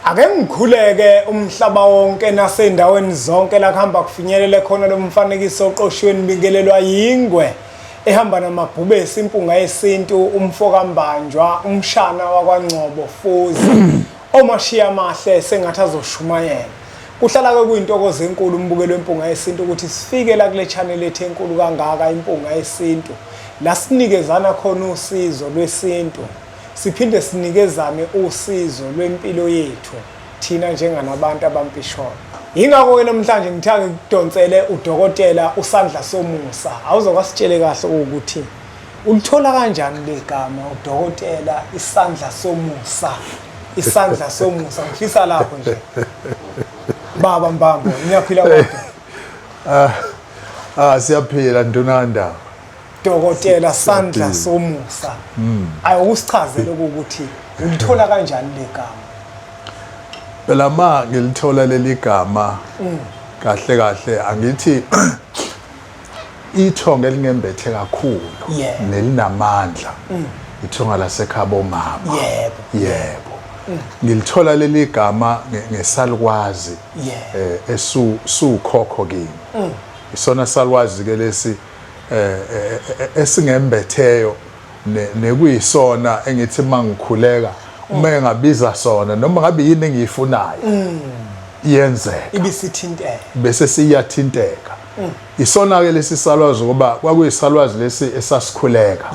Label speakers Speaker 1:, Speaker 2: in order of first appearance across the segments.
Speaker 1: Ake ngikhuleke umhlaba wonke nasendaweni zonke la kuhamba kufinyelele khona lo mfanekiso oqoshiwe nibikelelwa yingwe ehamba namabhubesi impunga yesintu umfoka mbanjwa umshana wakwaNgcobo futhi omashiya amahle sengathi azoshumayela. Kuhlala ke kuyintokozo enkulu umbukelo wempunga yesintu ukuthi sifike la kule channel ethu enkulu kangaka impunga yesintu la sinikezana khona usizo lwesintu. Siphinde sinikezane usizo lwempilo yethu thina njenganabantu abampishona. Yingakho ke namhlanje ngithanga ngidonsele udokotela uSandla Somusa. Awuzokwasitshele kahle ukuthi ulithola kanjani legama udokotela iSandla Somusa. iSandla Somusa ngifisa lapho nje. Baba Mbambo ngiyaphila
Speaker 2: kodwa. Siyaphila Ndunanda.
Speaker 1: Dokotela Sandla Somusa. Ayukusichazela ukuthi ulithola kanjani legama?
Speaker 2: Phela ma ngilithola leli gama kahle kahle angithi ithonga elingembethe kakhulu nelinamandla. Ithonga lasekhabo mama. Yebo. Ngilithola leli gama ngesalukwazi esukhokho kimi. Isona salukwazi ke lesi esingembetheyo nekuyisona engithi mangikhuleka uma engabiza sona noma ngabe yini engiyifunayo iyenzeka
Speaker 1: ibisithinteka
Speaker 2: bese siyathinteka. Isona ke lesi salwazi ngoba kwakuyisalwazi lesi esasikhuleka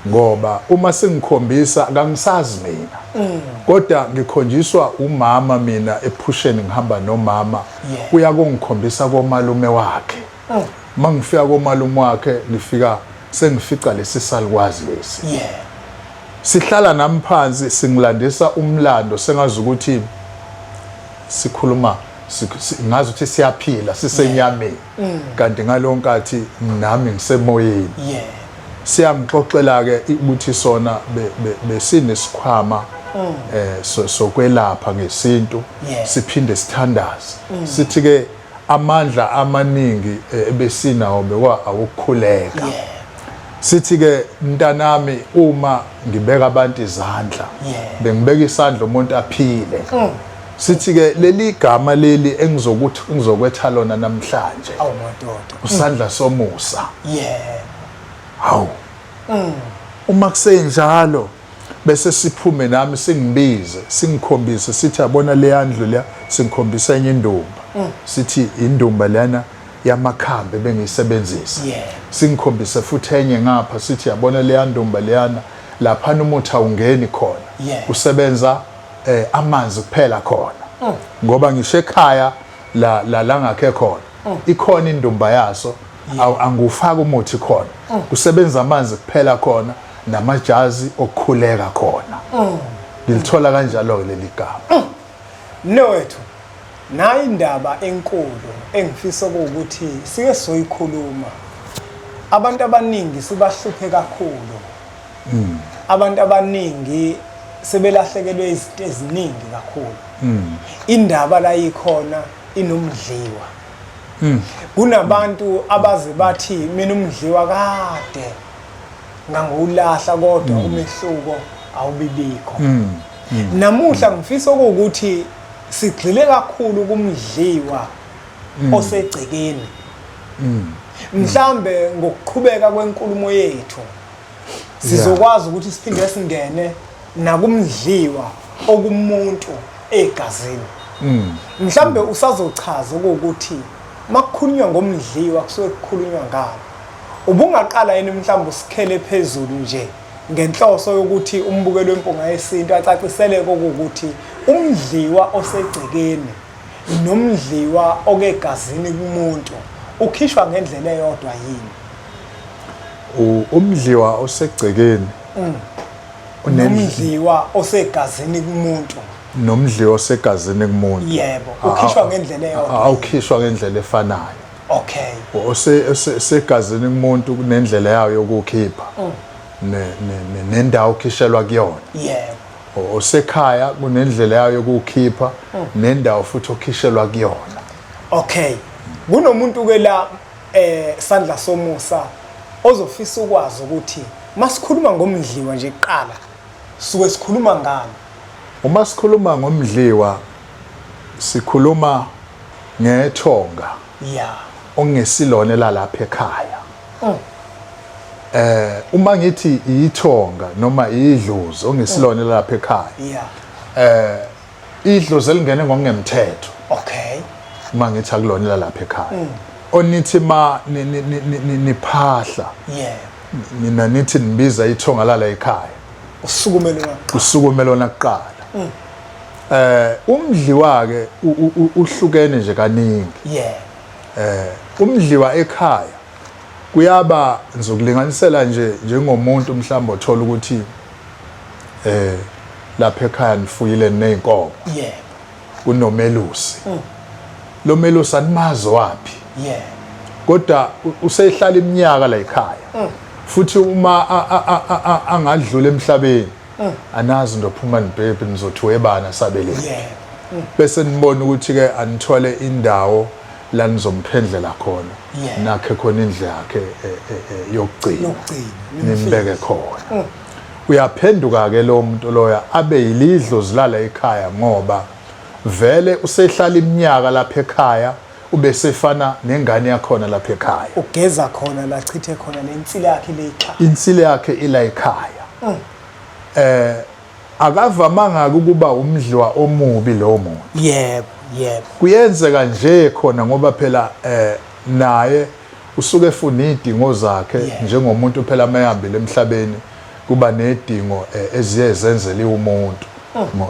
Speaker 2: ngoba uma singikhombisa kangisazi mina kodwa ngikhonjiswa umama mina ephusheni ngihamba nomama kuya kongikhombisa komalume wakhe. Mangifika komalume wakhe ngifika sengifica lesi salukwazi lesi sihlala namphansi singilandisa umlando sengazi ukuthi sikhuluma ngazi ukuthi siyaphila sisenyameni kanti ngalonkathi nami ngisemoyeni siyangixoxela ke ukuthi sona besinesikhwama sokwelapha ngesintu siphinde sithandaze sithi ke amandla amaningi ebesinawo bekwa awukukhuleka. Sithi ke mntanami uma ngibeka abantu izandla bengibeka isandla umuntu aphile. Sithi ke leli gama leli engizokuthi ngizokwetha lona namhlanje uSandla Somusa. Hawu. Uma kusenjalo bese siphume nami singibize singikhombise sithi yabona le yandlu le singikhombisa enye indumba. Sithi indumba lana yamakhambe bengiyisebenzisa. Singikhombise futhi enye ngapha sithi yabona le yandumba leyana lapha umuthi awungeni khona. Usebenza amanzi kuphela khona. Ngoba ngisho ekhaya la ngakhe khona. Ikhona indumba yaso angufaka umuthi khona. Kusebenza amanzi kuphela khona namajazi okukhuleka khona. Ngilithola kanjalo leli gama.
Speaker 1: Nowethu nayi indaba enkulu engifisa ukuthi sike soyikhuluma. Abantu abaningi sibahluphe kakhulu. Abantu abaningi sebelahlekelwe izinto eziningi kakhulu. Indaba la ikhona inomdliwa. Kunabantu abaze bathi mina umdliwa kade ngangulahla kodwa umehluko awubibikho. Namuhla ngifisa ukuthi sigxile kakhulu kumdliwa osegcekeni. Mhlambe ngokuqhubeka kwenkulumo yethu sizokwazi ukuthi siphinde singene nakumdliwa okumuntu egazini. Mhlambe usazochaza ukuthi makukhulunywa ngomdliwa kusuke kukhulunywa ngalo. Ubungaqala yini mhlambe usikhele phezulu nje ngenhloso yokuthi umbukelo wempunga yesintu acaciseleke ukuthi umdliwa osegcekeni nomdliwa okegazini kumuntu ukhishwa ngendlela eyodwa yini?
Speaker 2: Umdliwa osegcekeni
Speaker 1: nomdliwa osegazini kumuntu
Speaker 2: nomdliwa osegazini kumuntu.
Speaker 1: Yebo, ukhishwa ngendlela eyodwa.
Speaker 2: Awukhishwa ngendlela efanayo.
Speaker 1: Okay.
Speaker 2: Osegazini kumuntu kunendlela yayo yokukhipha. Nendawo okhishelwa kuyona.
Speaker 1: Yebo.
Speaker 2: Osekhaya kunendlela yayo yokukhipha nendawo futhi okhishelwa kuyona.
Speaker 1: Okay. Kunomuntu ke la Sandla Somusa ozofisa ukwazi ukuthi masikhuluma ngomdliwa nje kuqala suke sikhuluma ngani
Speaker 2: Uma sikhuluma ngomdliwa sikhuluma ngethonga
Speaker 1: yeah
Speaker 2: ongesilone lapha ekhaya. Uma ngithi ithonga noma idlozi ongesilone lapha ekhaya.
Speaker 1: yeah
Speaker 2: Idlozi elingene ngokungemthetho.
Speaker 1: okay
Speaker 2: Uma ngithi akulona lapha ekhaya. Onithi ma niphahla.
Speaker 1: yeah
Speaker 2: Mina nithi nibiza ithonga la ekhaya. Usukumelona kuqala. Umdliwa ke uhlukene nje kaningi.
Speaker 1: yeah
Speaker 2: Umdliwa ekhaya kuyaba ngizokulinganisela nje njengomuntu mhlawumbe othola ukuthi lapha ekhaya nifuyile nezinkomo.
Speaker 1: yeah
Speaker 2: Kunomelusi. Lo melusi animazi wapi.
Speaker 1: yeah
Speaker 2: Kodwa usehlala iminyaka la ekhaya. Futhi uma angadlula emhlabeni anazi ndophuma nibhebhe nizothi webana sabeleni.
Speaker 1: yeah
Speaker 2: Bese nibona ukuthi ke anithole indawo la nizomphendlela khona.
Speaker 1: Yeah.
Speaker 2: Nakhe khona indle yakhe yokugcina. Nimbeke khona. Uyaphenduka ke lo muntu loya abe yilidlo zilala ekhaya ngoba vele usehlala iminyaka lapha ekhaya ube sefana nengane yakhona lapha ekhaya.
Speaker 1: Ugeza khona la chithe khona nensile yakhe le ekhaya.
Speaker 2: Insile yakhe ila ekhaya. Akavamanga ukuba umdliwa omubi lo muntu.
Speaker 1: Yebo.
Speaker 2: Kuyenzeka nje khona ngoba phela naye usuke efuna idingo zakhe njengomuntu phela mayihambile emhlabeni kuba nedingo eziyezenzele umuntu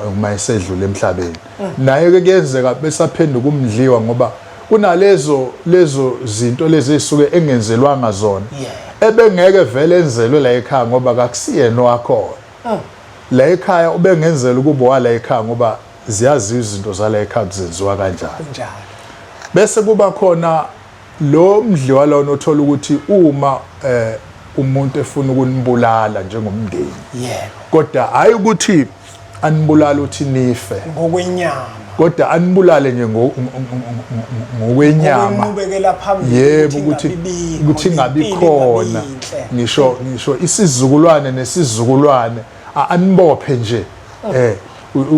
Speaker 2: uma esedlula emhlabeni. Naye ke kuyenzeka besaphenduka umdliwa ngoba kunalezo zinto lezi ezisuke engenzelwanga zona. Ebengeke vele enzelwe la ekhaya ngoba kakusiyena wakhona. La ekhaya ubengenzela ukuba wala ekhaya ngoba ziyazi izinto zala ekhaya kuzenziwa kanjani. Bese kuba khona lo mdliwa lona othola ukuthi uma umuntu efuna ukunibulala njengomndeni. Kodwa hayi ukuthi anibulala uthi nife
Speaker 1: ngokwenyama.
Speaker 2: Kodwa anibulale nje ngokwenyama. Yebo ukuthi ngabi khona. Ngisho isizukulwane nesizukulwane anibophe nje.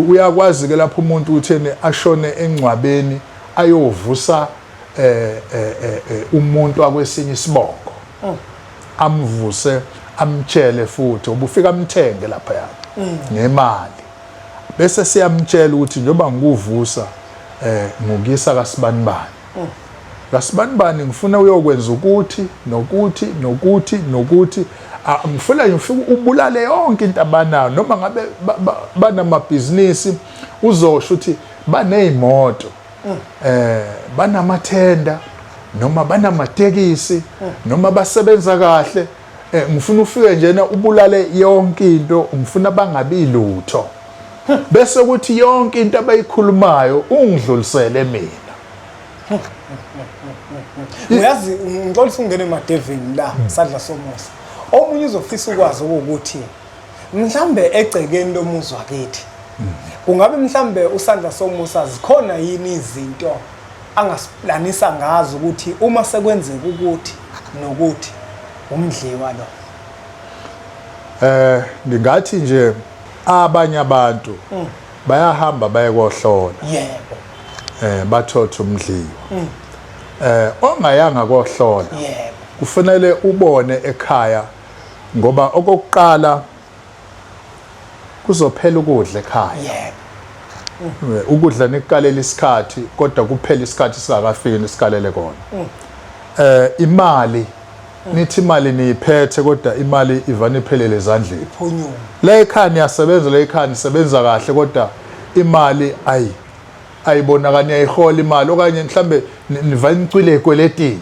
Speaker 2: Uyakwazi ke lapho umuntu uthene ashone engcwabeni ayovusa umuntu akwesinye isibongo. Amvuse amtshele futhi ubufika amthenge lapha yakhe ngemali. Bese siyamtshela ukuthi njoba ngikuvusa ngukisa kaSibanibani. kaSibanibani ngifuna uyokwenza ukuthi nokuthi ngifuna ufike ubulale yonke into abanayo noma ngabe banamabhizinisi uzosho ukuthi banezimoto banamathenda noma banamatekisi noma basebenza kahle ngifuna ufike njena ubulale yonke into ngifuna bangabi lutho bese ukuthi yonke into abayikhulumayo ungidlulisele mina.
Speaker 1: Uyazi ngixolisa ungene emadevini la sadla somusa. Omunye uzofisa ukwazi ukuthi mhlambe egcekeni lomuzi wakithi kungabe mhlambe usandla somusa zikhona yini izinto angasiplanisa ngazo ukuthi uma sekwenzeka ukuthi nokuthi umdliwa lo.
Speaker 2: Ngingathi nje abanye abantu bayahamba bayekohlola.
Speaker 1: Yebo.
Speaker 2: Bathotha umdliwa. Ongayanga kohlola.
Speaker 1: Yebo.
Speaker 2: Kufanele ubone ekhaya ngoba okokuqala kuzophela ukudla ekhaya.
Speaker 1: Yebo.
Speaker 2: Ukudla nikukalela isikhathi kodwa kuphela isikhathi singakafiki nisikalele kona. Imali nithi imali niyiphethe kodwa imali ivane iphelele ezandleni.
Speaker 1: Iphonyuma.
Speaker 2: La ekhaya niyasebenza la ekhaya nisebenza kahle kodwa imali ayibonakala niyayihola imali okanye mhlambe nivane nicwile ekweletini.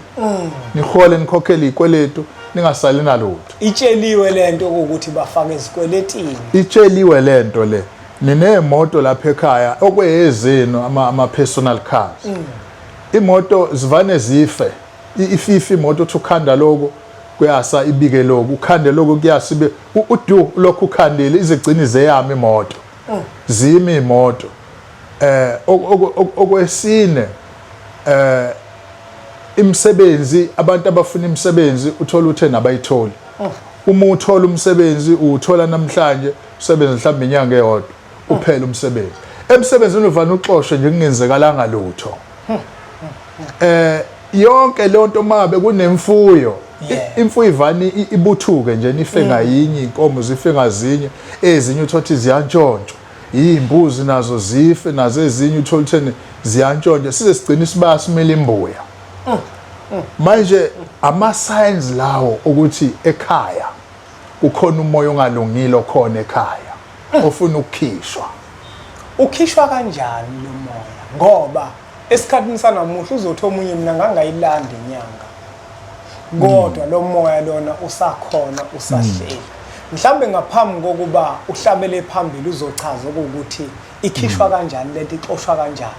Speaker 2: Nihole nikhokhele ikweletu ningasali nalutho.
Speaker 1: Itsheliwe lento ukuthi bafake ezikweletini.
Speaker 2: Itsheliwe lento le. Ninemoto lapha ekhaya okweyezeno ama personal cars. Imoto zivane zife. Ififi imoto ukhanda lokho kuyasa ibike lokho ukhande lokho kuyasibe udu lokho ukhandile izigcini zeyami imoto. Zimi imoto. Okwesine imisebenzi abantu abafuna imisebenzi uthola uthe nabayitholi. Uma uthola umsebenzi uthola namhlanje usebenza mhlawumbe inyanga eyodwa uphele umsebenzi. Emsebenzini uvana uxoshwe nje kungenzekalanga lutho. Yonke lonto mabe kunemfuyo, imfuyo ivani ibuthuke nje nife ngayinye, inkomo zife ngazinye, ezinye uthothi ziyantshontshwa, izimbuzi nazo zife, nazo ezinye uthola ukuthi ziyantshontsha, size sigcina isibaya simele imbuya. Manje ama signs lawo ukuthi ekhaya ukhona umoya ongalungile okhona ekhaya ofuna ukukhishwa.
Speaker 1: Ukhishwa kanjani lo moya? Ngoba esikhathini sanamuhla uzothi omunye mina ngangayilanda inyanga, kodwa lo moya lona usakhona, usahleli. Mhlambe ngaphambi kokuba uhlabele phambili uzochaza ukuthi ikhishwa kanjani lento, ixoshwa kanjani.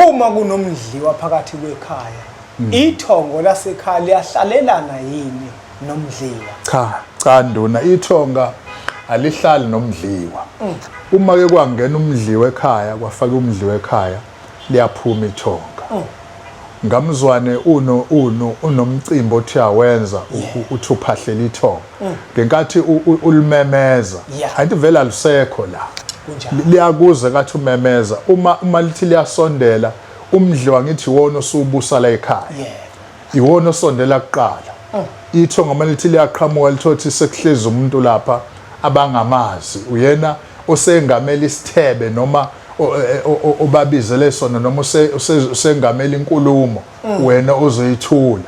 Speaker 1: Uma kunomdliwa phakathi kwekhaya, ithongo lasekhaya liyahlalelana yini nomdliwa?
Speaker 2: Cha nduna, ithonga alihlali nomdliwa. Uma ke kwangena umdliwa ekhaya, kwafaka umdliwa ekhaya, liyaphuma ithonga. Ngamzwane unomcimbi othi awenza uthi uphahlela ithonga. Ngenkathi ulimemeza, ayithi vele alisekho la. Liyakuza kathi umemeza, uma lithi liyasondela, umdliwa ngithi iwona osubusa la ekhaya. Iwona osondela kuqala. Ithonga malithi liyaqhamuka lithothi sekuhlezi umuntu lapha abangamazi, uyena osengamela isithebe noma obabizele sona, noma usengamela inkulumo, wena ozoyithula.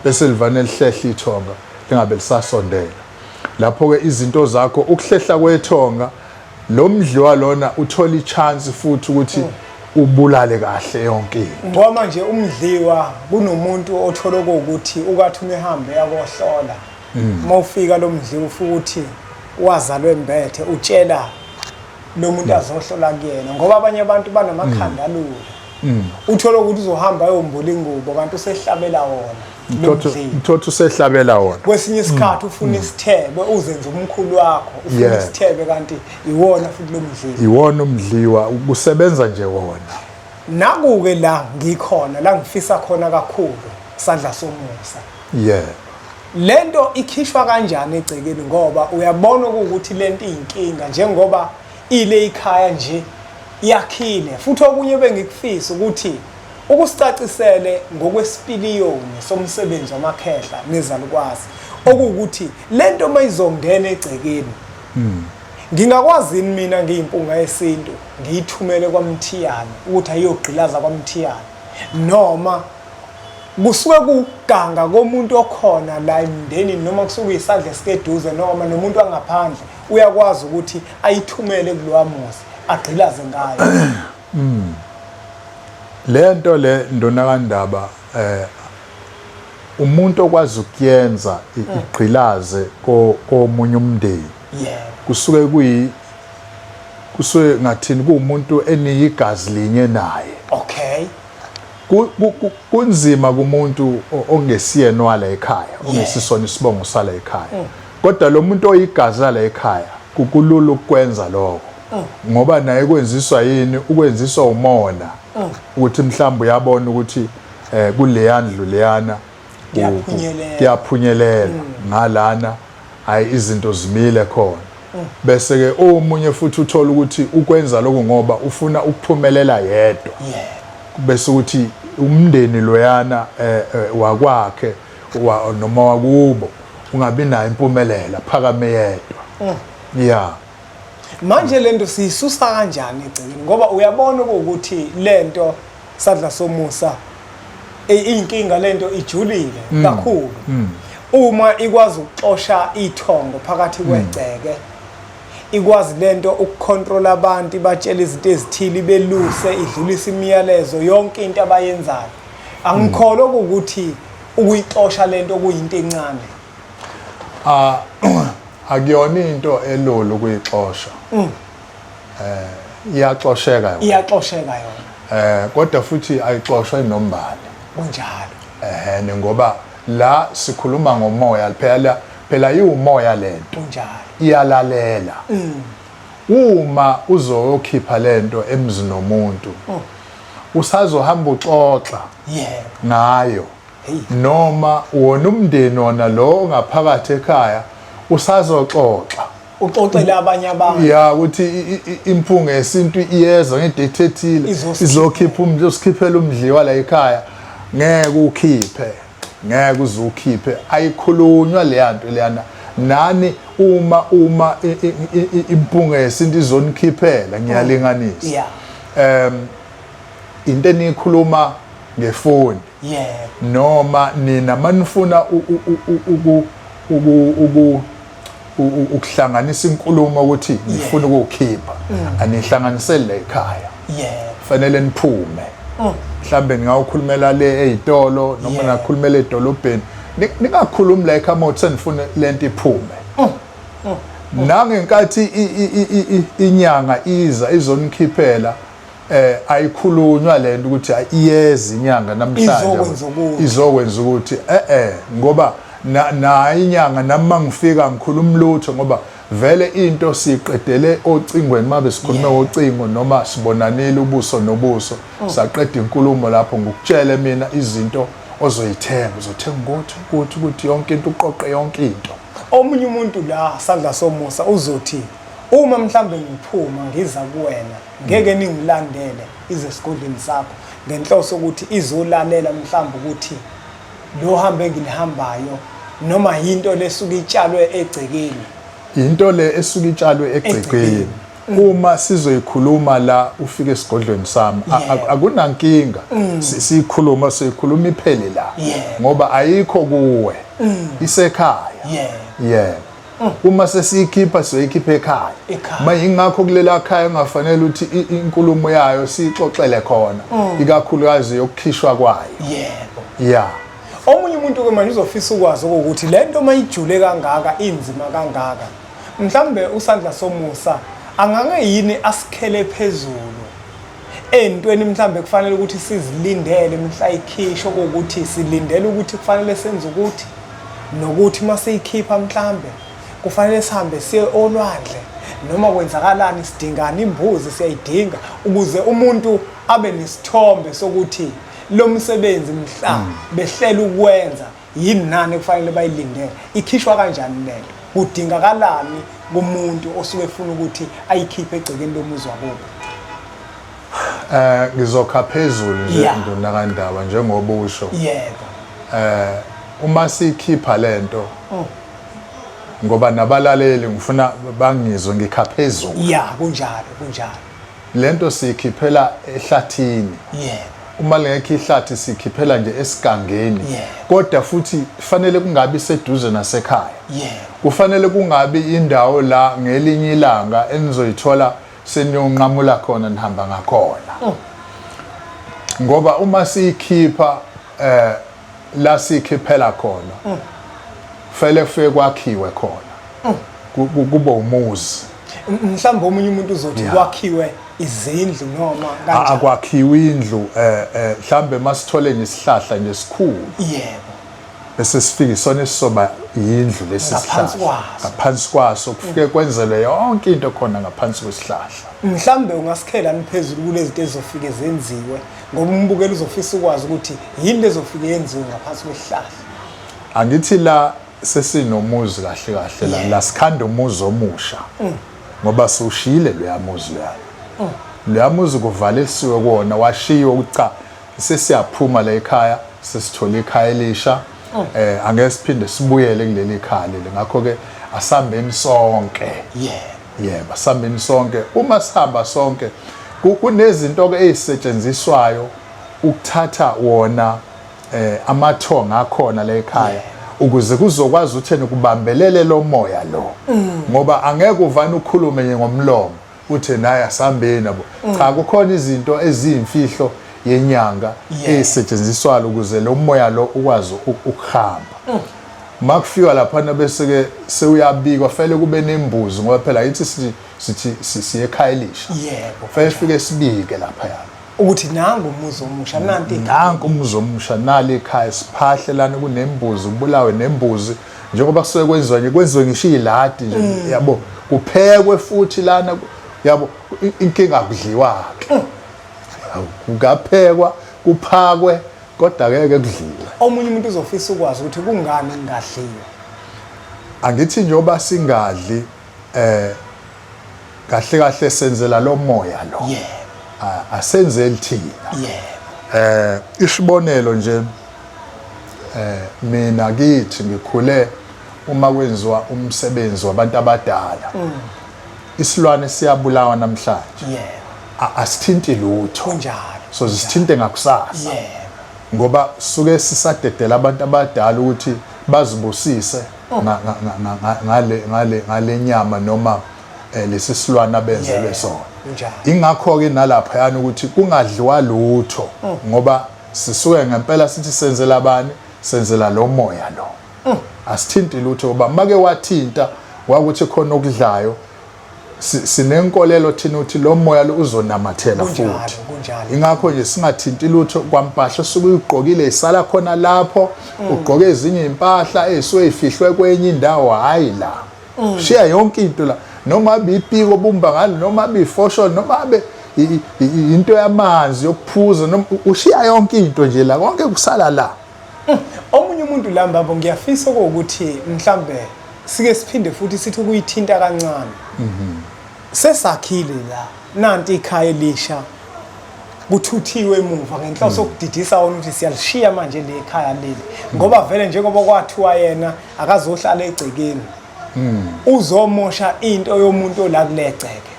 Speaker 2: Bese livane lihlehla ithonga lingabe lisasondela. Lapho ke izinto zakho ukuhlehla kwethonga, lo mdliwa lona uthola ichance futhi ukuthi ubulale kahle yonke.
Speaker 1: Ngoba manje umdliwa kunomuntu othola ukuthi ukathi umehambe yakohlola, mawufika lo mdliwa ufika uthi wazalwe mbethe, utshela lo muntu azohlola kuyena, ngoba abanye abantu banamakhanda alula. Uthola ukuthi uzohamba ayombula ingubo kanti usehlabela wona.
Speaker 2: Mthotho usehlabela wona.
Speaker 1: Kwesinye isikhathi ufuna isithebe, uzenze umkhulu wakho, ufuna isithebe kanti iwona futhi lo mdliwa.
Speaker 2: Iwona umdliwa, kusebenza nje wona.
Speaker 1: Nakuke la ngikhona, la ngifisa khona kakhulu, Sadla Somusa. Lento ikhishwa kanjani egcekeni, ngoba uyabona ukuthi lento iyinkinga njengoba ile ikhaya nje yakhile. Futhi okunye bengikufisa ukuthi ukusicacisele ngokwesipiliyoni somsebenzi wamakhehla nezalukwazi, okuwukuthi lento mayizongena egcekeni, ngingakwazi mina ngiyimpunga yesintu ngiyithumele kwaMthiyane ukuthi ayogqilaza kwaMthiyane, noma kusuke kuganga komuntu okhona la emndenini, noma kusuke isandla esikeduze, noma nomuntu angaphandle uyakwazi ukuthi ayithumele kulowa muzi agqilaze ngayo.
Speaker 2: Lento le ndona kaNdaba, umuntu okwazi ukuyenza igqilaze komunye umndeni, kusuke ngathini kuumuntu eniyigazi linye naye.
Speaker 1: Okay.
Speaker 2: Kunzima kumuntu ongesiyena wala ekhaya, ongesisona isibongo sala ekhaya. Kodwa lo muntu oyigazi la ekhaya kukulula ukwenza lokho. Ngoba naye kwenziswa yini, ukwenziswa umona ukuthi mhlawumbe uyabona ukuthi kuleya ndlu leyana kuyaphunyelelwa ngalana, hayi izinto zimile khona. Bese ke omunye futhi uthola ukuthi ukwenza lokho ngoba ufuna ukuphumelela yedwa. Bese ukuthi umndeni loyana wakwakhe noma wakubo ungabi nayo impumelelo, phakame yedwa.
Speaker 1: Manje lento siyisusa kanjani egcekeni, ngoba uyabona ukuthi lento Sadla Somusa inkinga lento ijulile kakhulu. Uma ikwazi ukuxosha ithongo phakathi kwegceke, ikwazi lento ukucontrol abantu, ibatshela izinto ezithile, beluse, idlulisa imiyalezo, yonke into abayenzayo. Angikholwa ukuthi ukuyixosha lento kuyinto encane.
Speaker 2: Akuyona into elolo ukuyixosha. Iyaxosheka yona.
Speaker 1: Iyaxosheka yona.
Speaker 2: Kodwa futhi ayixoshwa inombani.
Speaker 1: Kunjalo.
Speaker 2: Ngoba la sikhuluma ngomoya phela iwumoya lento.
Speaker 1: Kunjalo.
Speaker 2: Iyalalela. Uma uzokhipha lento emzini nomuntu, usazohamba uxoxa ngayo. Noma wona umndeni wona lo ngaphakathi ekhaya usazoxoxa
Speaker 1: uxoxele abanye abantu
Speaker 2: ya ukuthi impunga yesintu iyeza ngedate ethile izokhipha uzokhiphela umdliwa la ekhaya ngeke ukhiphe ngeke uzukhiphe ayikhulunywa leyanto leyana nani uma impunga yesintu izonikhiphela ngiyalinganisa into enikhuluma ngefoni noma nina manifuna ukuhlanganisa inkulumo ukuthi ngifuna ukukhipha anihlanganisele la ekhaya fanele niphume mhlambe ngawukhulumela le ezitolo noma nakhulumela edolobheni ningakhulumi la ekhaya mawuthi senifuna lento iphume nangenkathi inyanga izonikhiphela ayikhulunywa lento ukuthi iyeza inyanga namhlanje izokwenza ukuthi ngoba na inyanga nami ngifika ngikhuluma lutho ngoba vele into siqedele ocingweni mabe sikhuluma ngocingo noma sibonanile ubuso nobuso saqeda inkulumo lapho ngokutshela mina izinto ozoyithenga uzothenga ukuthi yonke into uqoqe yonke into.
Speaker 1: Omunye umuntu la Sandla Somusa uzothi uma mhlambe ngiphuma ngiza kuwena ngeke ningilandele ize esigodleni sakho ngenhloso ukuthi izolalela mhlambe ukuthi lo hambe engilihambayo noma into lesuka itshalwe egcekeni
Speaker 2: into le esuka itshalwe egcekeni uma sizoyikhuluma la ufike esigodlweni sami akunankinga siyikhuluma iphele la ngoba ayikho kuwe isekhaya uma sesiyikhipha siyoyikhipha ekhaya mayingakho kulela khaya engafanele ukuthi inkulumo yayo sixoxele khona ikakhulukazi yokukhishwa kwayo
Speaker 1: omunye umuntu ke manje uzofisa ukwazi ukuthi lento mayijule kangaka inzima kangaka mhlambe uSandla Somusa angake yini asikhele phezulu entweni mhlambe kufanele ukuthi sizilindele mhla ikhishwa ukuthi silindele ukuthi kufanele senze ukuthi nokuthi masiyikhipha mhlambe kufanele sihambe siye olwandle noma kwenzakalani sidingana imbuzi siyayidinga ukuze umuntu abe nesithombe sokuthi lo msebenzi mhla behlela ukwenza yini nani kufanele bayilindele ikhishwa kanjani lento kudingakalani kumuntu osuke efuna ukuthi ayikhiphe egcekeni lomuzi wakubo.
Speaker 2: Ngizokha phezulu nje ndona kaNdaba njengoba usho uma sikhipha lento ngoba nabalaleli ngifuna bangizwe ngikha phezulu
Speaker 1: kunjalo
Speaker 2: lento sikhiphela ehlathini uma lengekho ihlathi sikhiphela nje esigangeni kodwa futhi kufanele kungabi seduze nasekhaya kufanele kungabi indawo la ngelinye ilanga enizoyithola seniyonqamula khona nihamba ngakhona ngoba uma sikhipha la sikhiphela khona fele kufike kwakhiwe khona kuba umuzi
Speaker 1: mhlawumbe omunye umuntu uzothi kwakhiwe izindlu noma kanjani
Speaker 2: akwakhiwe indlu mhlambe masithole nesihlahla nje sikhulu bese sifike isona esisoba indlu lesihlahla ngaphansi kwaso kufike kwenzelwe yonke into khona ngaphansi kwesihlahla
Speaker 1: mhlambe ungasikhela niphezulu kulezi zinto ezofike zenziwe ngoba umbukelo uzofisa ukwazi ukuthi yini lezofike yenziwe ngaphansi kwesihlahla
Speaker 2: angithi la sesinomuzi kahle la sikhanda umuzi omusha ngoba siushile leyamuzi leyamuzi kuvalelisiwe kuona washiyo ucha sesiyaphuma la ekhaya sesithola ikhaya elisha angeke siphinde sibuyele kuleli khaya leli ngakho ke asambeni sonke asambeni sonke uma sihamba sonke kunezinto ke ezisetshenziswayo ukuthatha wona amathonga akhona la ekhaya ukuze kuzokwazi utheni kubambelele lo moya lo ngoba angeke uvane ukhulume nje ngomlomo uthi naye asambeni yabo cha kukhona izinto eziyimfihlo yenyanga ezisetshenziswayo ukuze lo moya lo ukwazi ukuhamba makufika lapha bese ke sewuyabikwa fanele kube nembuzi ngoba phela yithi sithi siye ekhaya elisha fanele sifike sibike lapha
Speaker 1: ukuthi nangu umuzi omusha
Speaker 2: nanku umuzi omusha nali ekhaya siphahle lana kunembuzi kubulawe nembuzi njengoba kusuke kwenziwe ngisho iladi nje yabo kuphekwe futhi lana yabo inkinga akudliwa kungaphekwa kuphakwe kodwa ngeke kudliwe
Speaker 1: omunye umuntu uzofisa ukwazi ukuthi kungani ngadliwa
Speaker 2: angithi njengoba singadli kahle kahle senzela lo moya lo asenzeli thina isibonelo nje mina kithi ngikhule uma kwenziwa umsebenzi wabantu abadala isilwane siyabulawa namhlanje asithinti lutho
Speaker 1: kunjalo
Speaker 2: so sithinte ngakusasa ngoba suke sisadedela abantu abadala ukuthi bazibusise ngale nyama noma lesi silwane abenzelwe sona ingakho ke nalapha yana ukuthi kungadliwa lutho ngoba sisuke ngempela sithi senzela abani senzela lo moya lo asithinti lutho ngoba make wathinta wakuthi khona okudlayo sinenkolelo thina uthi lo moya lo uzonamathela futhi ingakho nje singathinti lutho kwampahla suke uyigqokile isala khona lapho ugqoke ezinye impahla ezisuke ifihlwe kwenye indawo hayi la shiya yonke into la noma bipiko bumba ngalo noma bifosholo noma be into yamanzi yokuphuza noma ushiya yonke into nje la konke kusala la
Speaker 1: omunye umuntu la mbabo ngiyafisa ukuthi mhlambe sike siphinde futhi sithi ukuyithinta kancane sesakhile la nanti ikhaya elisha kuthuthiwe emuva ngenhloso okudidisa wona ukuthi siyalishiya manje le ekhaya leli ngoba vele njengoba kwathiwa yena akazohlala egcekeni uzomosha into yomuntu la kulegceke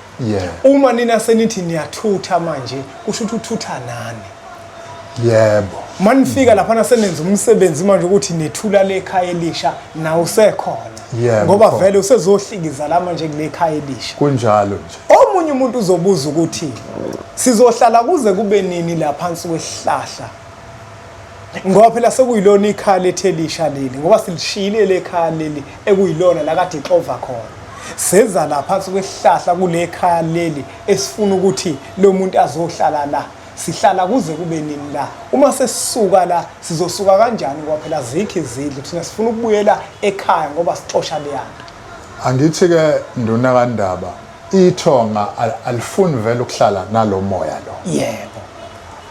Speaker 1: uma nina senithi niyathutha manje kusho ukuthi uthutha nani
Speaker 2: yebo
Speaker 1: manifika lapha nasenenza umsebenzi manje ukuthi nethula le ekhaya elisha nawo usekhona ngoba vele usezohlikiza la manje kule ekhaya elisha
Speaker 2: kunjalo nje
Speaker 1: omunye umuntu uzobuza ukuthi sizohlala kuze kube nini la phansi kwesihlahla ngoba phela sekuyilona ikhaya lethelisha leli ngoba silishiyile lekhaya leli ekuyilona la kade ixova khona seza la phansi kwesihlahla kule ekhaya leli esifuna ukuthi lo muntu azohlala la sihlala kuze kube nini la uma sesisuka la sizosuka kanjani ngoba phela zikho izidlo thina sifuna ukubuyela ekhaya ngoba sixosha leyanto
Speaker 2: angithi ke nduna kaNdaba ithonga alifuni vele ukuhlala nalo moya lo
Speaker 1: yebo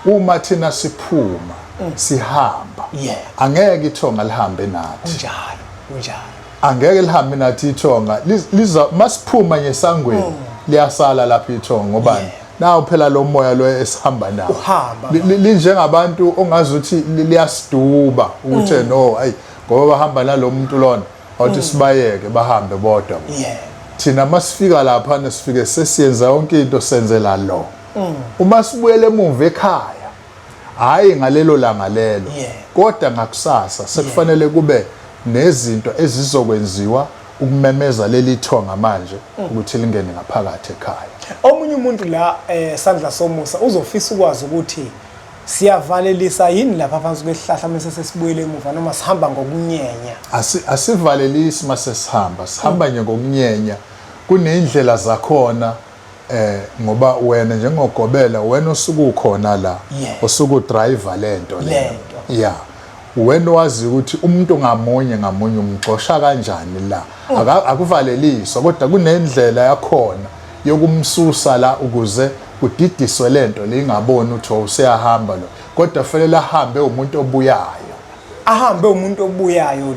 Speaker 2: uma thina siphuma sihamba angeke ithonga lihambe nathi
Speaker 1: kunjalo
Speaker 2: angeke lihambe nathi ithonga liza masiphuma ngesangweni liyasala lapha ithonga ngobani nawo phela lo moya lo esihamba nawo linjengabantu ongazi ukuthi liyasiduba ukuthi no hayi ngoba bahamba nalo muntu lona awuthi sibayeke bahambe bodwa thina masifika lapha nesifike sesiyenza yonke into senzela lo uma sibuyele emuva ekhaya hayi ngalelo langa lelo kodwa ngakusasa sekufanele kube nezinto ezizokwenziwa ukumemeza leli thonga manje ukuthi lingene ngaphakathi ekhaya
Speaker 1: omunye umuntu la Sandla Somusa uzofisa ukwazi ukuthi siyavalelisa yini lapha phansi kwesihlahla mase sesibuyele emuva noma sihamba ngokunyenya
Speaker 2: asivalelisi mase sihamba nje ngokunyenya kunendlela zakhona ngoba wena njengogobela wena osuku ukhona la osuku driver lento le wena wazi ukuthi umuntu ngamunye umgcosha kanjani la akuvaleliswa kodwa kunendlela yakhona yokumsusa la ukuze kudidiswe lento lingaboni ukuthi useyahamba lo kodwa fanele ahambe umuntu obuyayo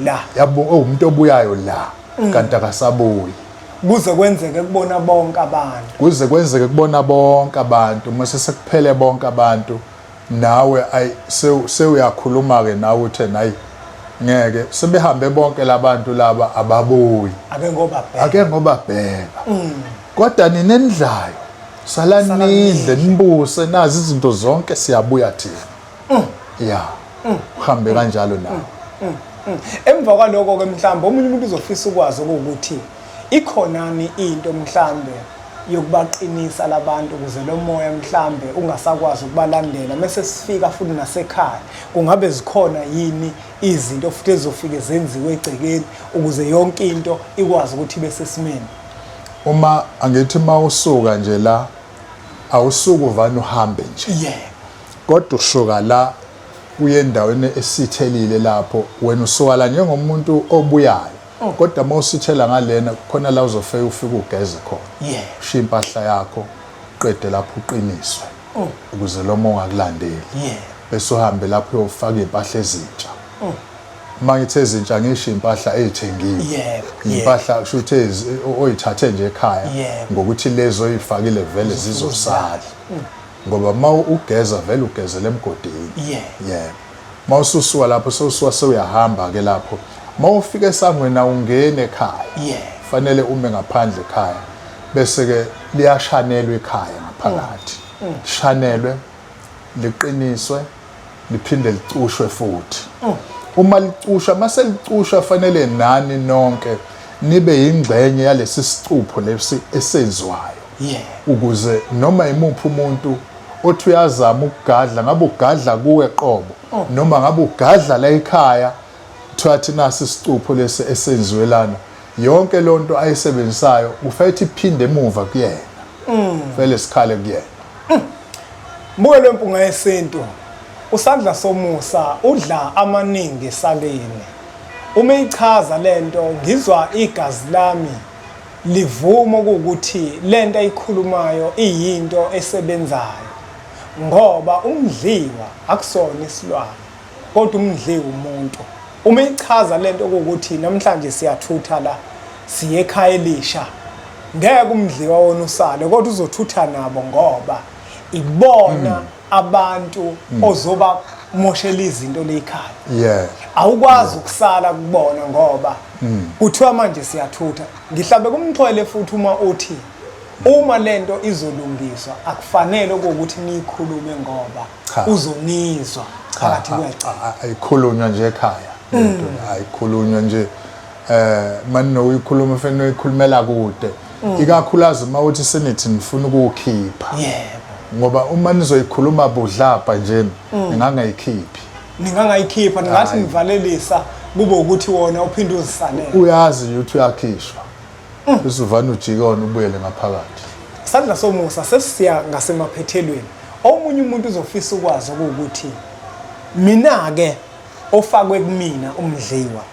Speaker 2: la yabo umuntu obuyayo la kanti akasabuyi
Speaker 1: kuze kwenzeke
Speaker 2: kubona bonke abantu mase sekuphele bonke abantu nawe sewuyakhuluma ke nawe uthe nayi ngeke sebehambe bonke labantu laba ababuyi ake ngoba bheka kodwa ninendlayo salanidle nibuse nazi izinto zonke siyabuya thina uhambe kanjalo nawe
Speaker 1: emva kwaloko ke mhlawumbe omunye umuntu uzofisa ukwazi ukuthi ikhonani into mhlawumbe yokubaqinisa labantu ukuze lo moya mhlawumbe ungasakwazi ukubalandela mase sifika futhi nasekhaya kungabe zikhona yini izinto futhi ezofike zenziwe egcekeni ukuze yonke into ikwazi ukuthi ibe sesimeni
Speaker 2: uma angithi mawusuka nje la awusuku uvana uhambe nje kodwa usuka la kuye endaweni esithelile lapho wena usuka la njengomuntu obuyayo kodwa mawusithela ngalena khona la uzofika ufike ugeze khona ushiya impahla yakho uqede lapho uqiniswe ukuze lo moya ungakulandeli bese uhambe lapho uyofaka impahla ezintsha mangithe ezintsha ngisho impahla ezithengiwe
Speaker 1: Yebo,
Speaker 2: impahla kusho ukuthi oyithathe nje ekhaya ngokuthi lezo oyifakile vele zizosala ngoba uma ugeza vele ugezela emgodini yebo mawususuka lapho sewusuka sewuyahamba ke lapho mawufika esangweni awungene ekhaya fanele ume ngaphandle ekhaya bese ke liyashanelwa ekhaya ngaphakathi shanelwe liqiniswe liphinde licushwe futhi uma licusha mase licusha fanele nani nonke nibe ingxenye yalesi sicupho lesi esenziwayo ukuze noma imuphi umuntu othi uyazama ukugadla ngabe ugadla kuwe qobo noma ngabe ugadla la ekhaya thathi nasi isicupho lesi esenziwe lana yonke lonto ayisebenzisayo kufanele iphinde emuva kuyena vele sikhale kuyena
Speaker 1: Buke lempunga yesintu usandla somusa udla amaningi sakeni uma ichaza lento ngizwa igazi lami livuma ukuthi lento ayikhulumayo iyinto esebenzayo ngoba umdliwa akusona isilwane kodwa umdliwa umuntu uma ichaza lento ukuthi namhlanje siyathutha la siye ekhaya elisha ngeke umdliwa wona usale kodwa uzothutha nabo ngoba ibona abantu ozoba moshela izinto lekhaya awukwazi ukusala kubona ngoba kuthiwa manje siyathutha ngihlabe kumxhwele futhi uma uthi uma lento izolungiswa akufanele ukuthi niyikhulume ngoba uzonizwa phakathi kwecala
Speaker 2: ayikhulunywa nje ekhaya lento ayikhulunywa nje manje noyikhuluma fanele uyikhulumela kude ikakhulukazi uma uthi senithi nifuna ukukhipha ngoba uma nizoyikhuluma budlapha nje
Speaker 1: ningangayikhipha ningathi nivalelisa kube ukuthi wona uphinde uzisanele
Speaker 2: uyazi ukuthi uyakhishwa usuvana ujikona ubuyele ngaphakathi
Speaker 1: sandla somusa sesiya ngasemaphethelweni omunye umuntu uzofisa ukwazi ukuthi mina ke ofakwe kumina umdliwa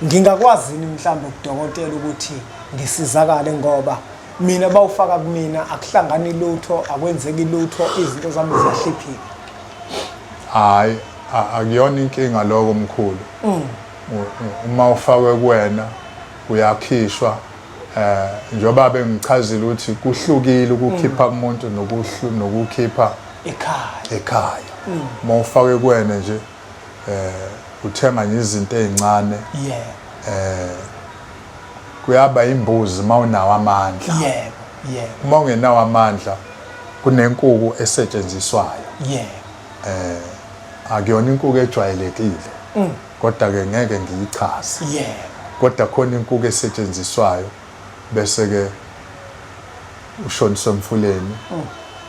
Speaker 1: ngingakwazi mhlawumbe udokotela ukuthi ngisizakale ngoba mina bawufaka kumina akuhlangani lutho akwenzeki lutho izinto zami ziyahliphika
Speaker 2: hayi akuyona inkinga lokho omkhulu uma ufakwe kuwena uyakhishwa njengoba bengichazile ukuthi kuhlukile ukukhipha umuntu nokukhipha ekhaya uma ufakwe kuwena nje uthenga izinto ezincane kuyaba imbuzi mawunawo amandla uma ungenawo amandla kunenkukhu esetshenziswayo akuyona inkukhu ejwayelekile kodwa ke ngeke ngiyichaze kodwa khona inkukhu esetshenziswayo bese ke ushoniswe emfuleni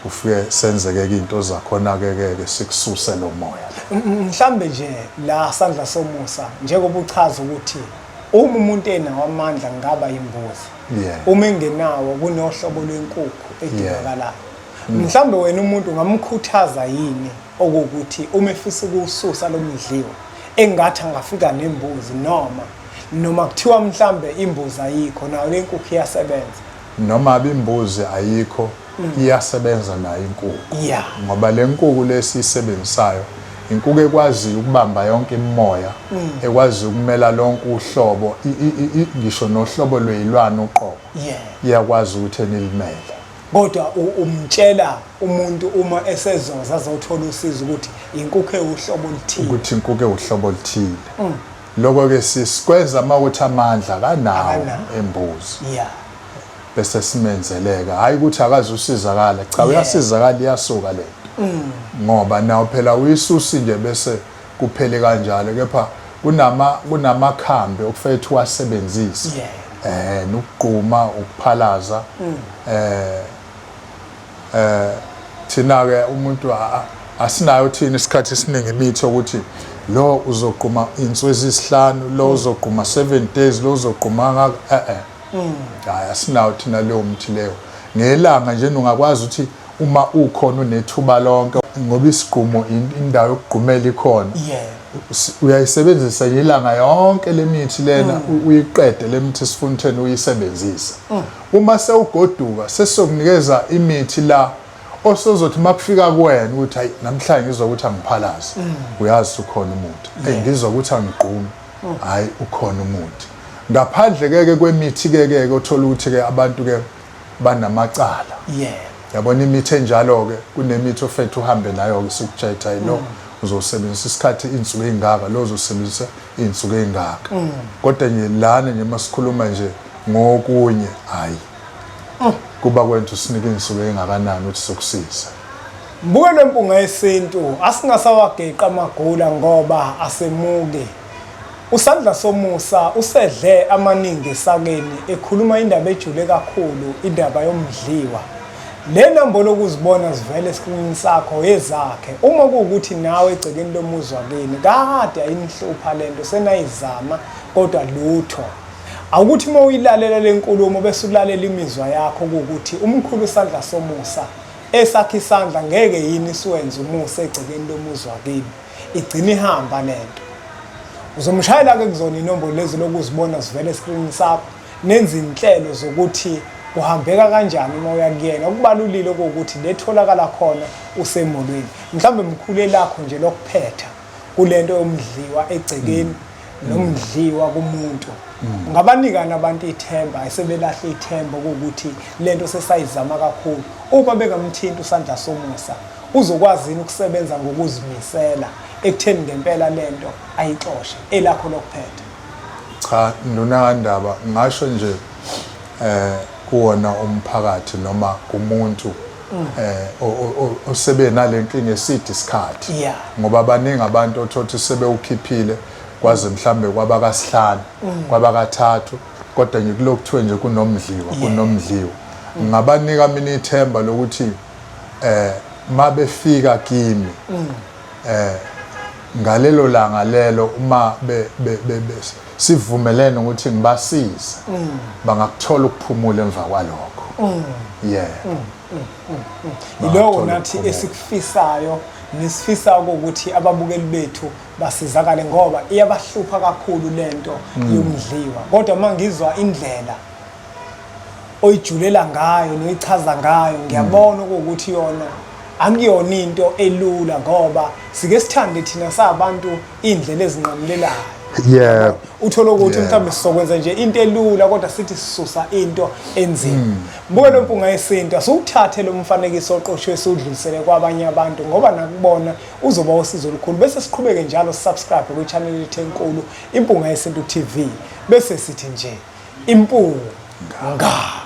Speaker 2: ufike senzeke into zakhona ke sikususe lo moya
Speaker 1: mhlambe nje la sandla somusa njengoba uchaza ukuthi uma umuntu enawo amandla ngaba imbuzi uma engenawo kunohlobo lwenkukhu edingakalayo mhlambe wena umuntu ungamkhuthaza yini okuthi uma efisa ukususa lo mdliwa engathi angafika nembuzi noma kuthiwa mhlambe imbuzi ayikho nayo lenkukhu iyasebenza
Speaker 2: noma imbuzi ayikho iyasebenza nayo inkukhu ngoba le nkukhu lesisebenzisayo inkukhu ekwazi ukubamba yonke imimoya ekwazi ukumela lonke uhlobo ngisho nohlobo lwezilwane uqobo iyakwazi ukuthi enilimele
Speaker 1: kodwa umtshela umuntu uma esezoza azothola usizo ukuthi inkukhu ewuhlobo oluthile
Speaker 2: ukuthi inkukhu ewuhlobo oluthile lokho ke sisikwenza mawuthi amandla kanawo embuzi bese simenzeleka hayi ukuthi akazi usizakala cha uyasizakala iyasuka le ngoba nawo phela uyisusi nje bese kuphele kanjalo kepha kunamakhambi okufanele uwasebenzise nokugquma ukuphalaza thina ke umuntu asinayo thina isikhathi esiningi imithi ukuthi lo uzogquma insuku ezisihlanu lo uzogquma 7 days lo uzogquma hayi asinayo thina leyo mthi leyo ngelanga nje ungakwazi ukuthi uma ukhona unethuba lonke ngoba isigqumo indawo yokugqumela ikhona uyayisebenzisa ilanga yonke lemithi lena uyiqede lemithi sifuntheni uyisebenzisa uma sewugoduka sesizokunikeza imithi la osozothi makufika kuwena ukuthi hayi namhlanje ngizwa ukuthi angiphalaza uyazi ukhona umuntu ngizwa ukuthi angigqume hayi ukhona umuthi. Ngaphandle ke kwemithi ke uthola ukuthi ke abantu ke banamacala. Yabona imithi enjalo ke kunemithi ofethu uhambe nayo ke sikujetha yilo uzosebenzisa isikhathi insuku ezingaka lo uzosebenzisa insuku ezingaka. Kodwa nje lana nje masikhuluma nje ngokunye hayi kuba kwethu sinike insuku engakanani ukuthi sokusiza.
Speaker 1: Mbuke lempunga yesintu asingasawageqa amagula ngoba asemuke. Usandla Somusa usedle amaningi esakeni ekhuluma indaba ejule kakhulu indaba yomdliwa. Le nambolo ukuzibona zivele escreenini sakho ezakhe uma kuukuthi nawe egcekeni lomuzwa kini kade ayinihlupha lento senayizama kodwa lutho. Awukuthi uma uyilalela lenkulumo bese ulalela imizwa yakho ukuthi umkhulu Sandla Somusa esakhe isandla ngeke yini siwenze umusa egcekeni lomuzwa kini igcina ihamba lento. Uzomshayela ke kuzona inombolo lezi lokuzibona zivele escreenini sakho nenza inhlelo zokuthi kuhambeka kanjani uma uya kuyena okubalulile ukuthi letholakala khona usemolweni mhlambe mkhulu lakho nje lokuphetha kulento yomdliwa egcekeni nomdliwa kumuntu ngabanikana abantu ithemba esebelahla ithemba ukuthi lento sesayizama kakhulu uma bengamthinta uSandla Somusa uzokwazi ukusebenza ngokuzimisela ekutheni ngempela lento ayixoshe elakho lokuphetha.
Speaker 2: Cha nonandaba ngasho nje kuwona umphakathi noma kumuntu osebe nalenkinga eside isikhathi ngoba baningi abantu othothi sebewukhiphile kwaze mhlambe kwabakasihlanu kwabakathathu kodwa nje kulokuthiwe nje kunomdliwa ngabanika mina ithemba lokuthi mabefika kimi ngalelo langa lelo uma sivumelene ukuthi ngibasiza bangakuthola ukuphumula emva kwalokho.
Speaker 1: Yilowo nathi esikufisayo nesifisa ukuthi ababukeli bethu basizakale ngoba iyabahlupha kakhulu lento yomdliwa kodwa mangizwa indlela oyijulela ngayo noyichaza ngayo ngiyabona ukuthi yona angiyona into elula ngoba sike sithande thina sabantu indlela ezinqamulelayo. Uthola ukuthi mhlawumbe sizokwenza nje into elula kodwa sithi sisusa into enzima. Mbuke lempunga yesintu asukuthathe lo mfanekiso oqoshwe sudlulisele kwabanye abantu ngoba nakubona uzoba usizo olukhulu bese siqhubeke njalo subscribe ku channel yethu enkulu Impunga Yesintu TV bese sithi nje impunga.